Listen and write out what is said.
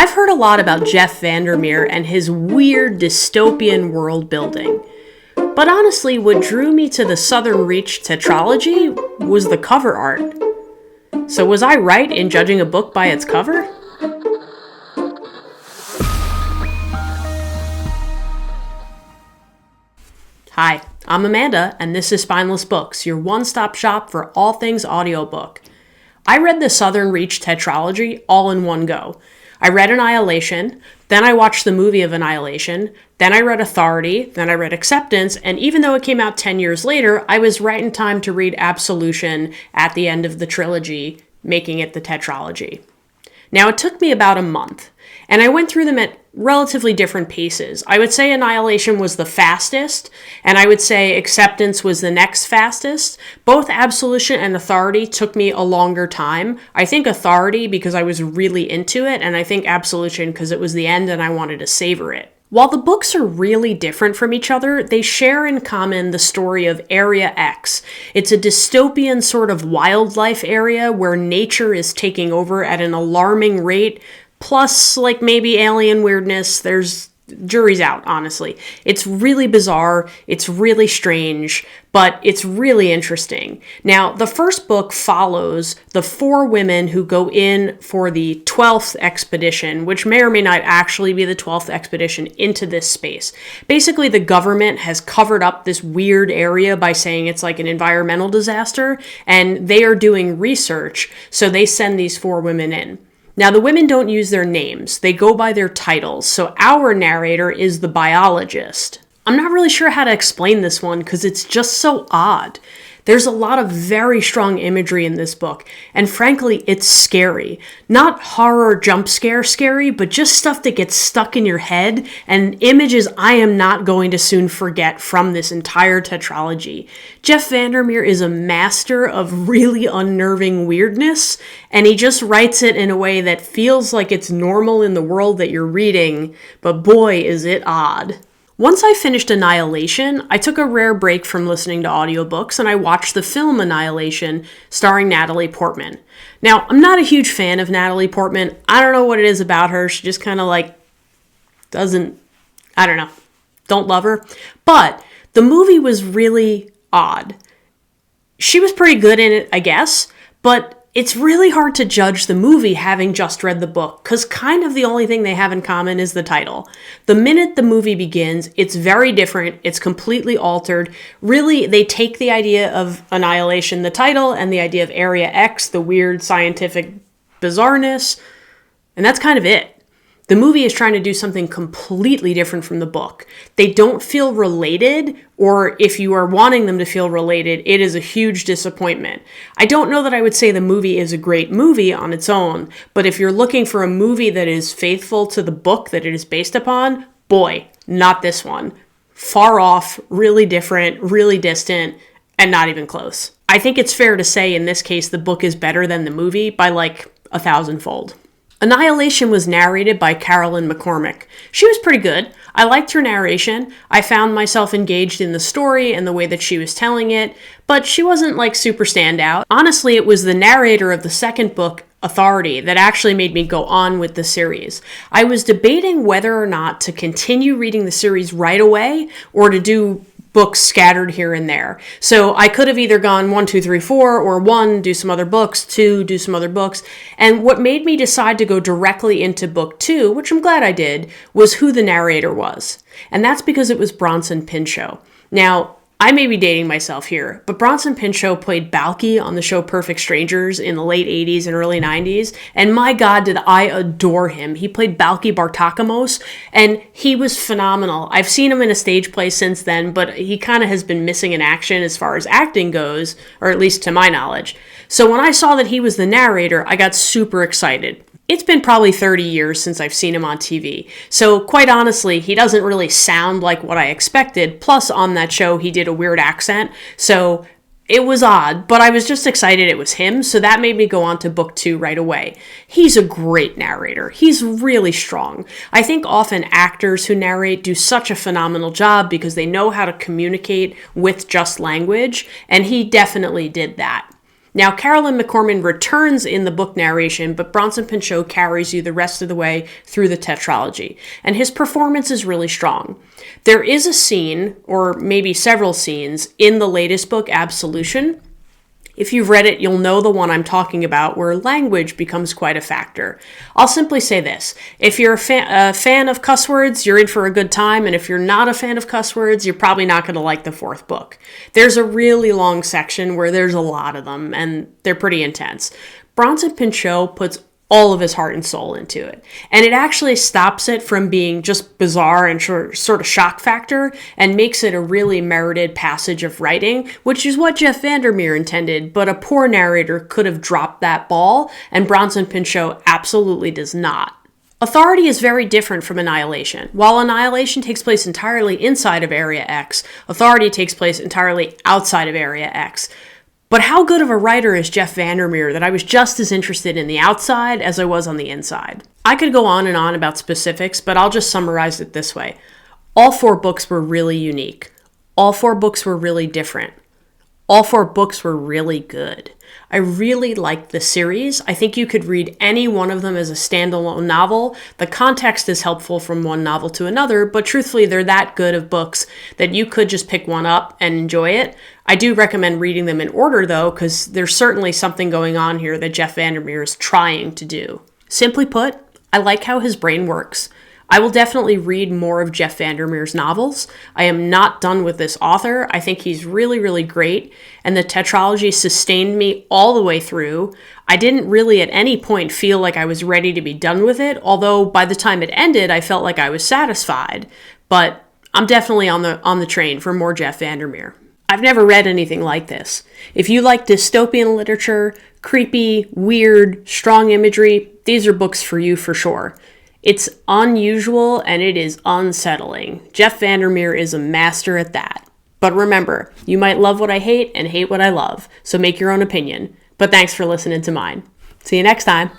I've heard a lot about Jeff VanderMeer and his weird dystopian world building. But honestly, what drew me to the Southern Reach Tetralogy was the cover art. So was I right in judging a book by its cover? Hi, I'm Amanda, and this is Spineless Books, your one-stop shop for all things audiobook. I read the Southern Reach Tetralogy all in one go. I read Annihilation, then I watched the movie of Annihilation, then I read Authority, then I read Acceptance, and even though it came out 10 years later, I was right in time to read Absolution at the end of the trilogy, making it the Tetralogy. Now, it took me about a month, and I went through them at relatively different paces. I would say Annihilation was the fastest, and I would say Acceptance was the next fastest. Both Absolution and Authority took me a longer time. I think Authority because I was really into it, and I think Absolution because it was the end and I wanted to savor it. While the books are really different from each other, they share in common the story of Area X. It's a dystopian sort of wildlife area where nature is taking over at an alarming rate, plus like maybe alien weirdness. There's jury's out, honestly. It's really bizarre, it's really strange, but it's really interesting. Now, the first book follows the 4 women who go in for the 12th expedition, which may or may not actually be the 12th expedition into this space. Basically, the government has covered up this weird area by saying it's like an environmental disaster, and they are doing research, so they send these 4 women in. Now, the women don't use their names. They go by their titles. So our narrator is the biologist. I'm not really sure how to explain this one because it's just so odd. There's a lot of very strong imagery in this book, and frankly, it's scary. Not horror jump scare scary, but just stuff that gets stuck in your head, and images I am not going to soon forget from this entire tetralogy. Jeff VanderMeer is a master of really unnerving weirdness, and he just writes it in a way that feels like it's normal in the world that you're reading, but boy, is it odd. Once I finished Annihilation, I took a rare break from listening to audiobooks and I watched the film Annihilation starring Natalie Portman. Now, I'm not a huge fan of Natalie Portman. I don't know what it is about her. She just kind of don't love her. But the movie was really odd. She was pretty good in it, I guess, but it's really hard to judge the movie having just read the book, because kind of the only thing they have in common is the title. The minute the movie begins, it's very different, it's completely altered. Really, they take the idea of Annihilation, the title, and the idea of Area X, the weird scientific bizarreness, and that's kind of it. The movie is trying to do something completely different from the book. They don't feel related, or if you are wanting them to feel related, it is a huge disappointment. I don't know that I would say the movie is a great movie on its own, but if you're looking for a movie that is faithful to the book that it is based upon, boy, not this one. Far off, really different, really distant, and not even close. I think it's fair to say in this case the book is better than the movie by like 1,000-fold. Annihilation was narrated by Carolyn McCormick. She was pretty good. I liked her narration. I found myself engaged in the story and the way that she was telling it, but she wasn't like super standout. Honestly, it was the narrator of the second book, Authority, that actually made me go on with the series. I was debating whether or not to continue reading the series right away or to do books scattered here and there. So I could have either gone 1, 2, 3, 4, or 1, do some other books, 2, do some other books. And what made me decide to go directly into book 2, which I'm glad I did, was who the narrator was. And that's because it was Bronson Pinchot. Now, I may be dating myself here, but Bronson Pinchot played Balky on the show Perfect Strangers in the late 80s and early 90s, and my God, did I adore him. He played Balky Bartakamos, and he was phenomenal. I've seen him in a stage play since then, but he kind of has been missing in action as far as acting goes, or at least to my knowledge. So when I saw that he was the narrator, I got super excited. It's been probably 30 years since I've seen him on TV, so quite honestly, he doesn't really sound like what I expected, plus on that show he did a weird accent, so it was odd, but I was just excited it was him, so that made me go on to book 2 right away. He's a great narrator. He's really strong. I think often actors who narrate do such a phenomenal job because they know how to communicate with just language, and he definitely did that. Now, Carolyn McCorman returns in the book Narration, but Bronson Pinchot carries you the rest of the way through the Tetralogy, and his performance is really strong. There is a scene, or maybe several scenes, in the latest book, Absolution. If you've read it, you'll know the one I'm talking about, where language becomes quite a factor. I'll simply say this. If you're a fan of cuss words, you're in for a good time, and if you're not a fan of cuss words, you're probably not going to like the fourth book. There's a really long section where there's a lot of them, and they're pretty intense. Bronson Pinchot puts all of his heart and soul into it. And it actually stops it from being just bizarre and sort of shock factor and makes it a really merited passage of writing, which is what Jeff VanderMeer intended, but a poor narrator could have dropped that ball, and Bronson Pinchot absolutely does not. Authority is very different from Annihilation. While Annihilation takes place entirely inside of Area X, Authority takes place entirely outside of Area X. But how good of a writer is Jeff VanderMeer that I was just as interested in the outside as I was on the inside? I could go on and on about specifics, but I'll just summarize it this way. All 4 books were really unique. All 4 books were really different. All 4 books were really good. I really liked the series. I think you could read any one of them as a standalone novel. The context is helpful from one novel to another, but truthfully, they're that good of books that you could just pick one up and enjoy it. I do recommend reading them in order, though, because there's certainly something going on here that Jeff VanderMeer is trying to do. Simply put, I like how his brain works. I will definitely read more of Jeff VanderMeer's novels. I am not done with this author. I think he's really, really great, and the Tetralogy sustained me all the way through. I didn't really at any point feel like I was ready to be done with it, although by the time it ended, I felt like I was satisfied. But I'm definitely on the train for more Jeff VanderMeer. I've never read anything like this. If you like dystopian literature, creepy, weird, strong imagery, these are books for you for sure. It's unusual and it is unsettling. Jeff VanderMeer is a master at that. But remember, you might love what I hate and hate what I love, so make your own opinion. But thanks for listening to mine. See you next time.